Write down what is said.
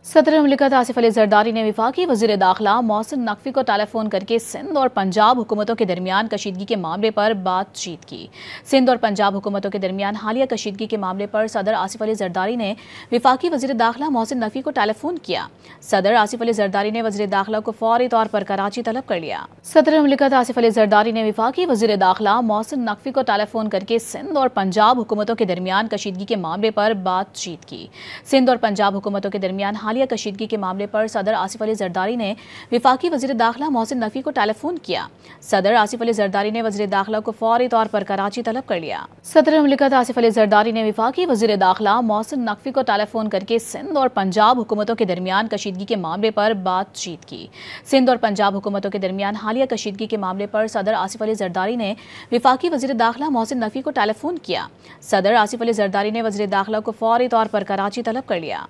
सदर मुमलिकत आसिफ अली जरदारी ने वफाकी वज़ीर दाखिला मोहसिन नकवी को टेलीफोन करके सिंध और पंजाब हुकूमतों के दरमियान कशीदगी के मामले पर बातचीत की। सिंध और पंजाब हुकूमतों के दरमियान हालिया कशीदगी के मामले पर सदर आसिफ अली जरदारी ने वफाकी वज़ीर दाखिला मोहसिन नकवी को टेलीफोन किया। सदर आसिफ अली जरदारी ने वज़ीर दाखिला को फौरी तौर पर कराची तलब कर लिया। सदर मुमलिकत आसिफ अली जरदारी ने वफाकी वज़ीर दाखिला मोहसिन नकवी को टेलीफोन करके सिंध और पंजाब हुकूमतों के दरमियान कशीदगी के मामले पर बातचीत की। सिंध और पंजाब हुकूमतों के दरमियान हालिया कशीदगी के मामले पर सदर आसिफ अली जरदारी ने वफाकी वज़ीर दाखिला मोहसिन नकवी को टेलीफोन किया। सदर आसिफ अली जरदारी ने वज़ीर दाखिला को फौरी तौर पर कराची तलब कर लिया। सदर मुमलिकत आसिफ अली जरदारी ने वफाकी वज़ीर दाखिला मोहसिन नकवी को टेलीफोन करके सिंध और पंजाब हुकूमतों के दरमियान कशीदगी के मामले पर बातचीत की। सिंध और पंजाब हुकूमतों के दरमियान हालिया कशीदगी के मामले पर सदर आसिफ अली जरदारी ने वफाकी वज़ीर दाखिला मोहसिन नकवी को टेलीफोन किया। सदर आसिफ अली जरदारी ने वज़ीर दाखिला को फौरी तौर पर कराची तलब कर लिया।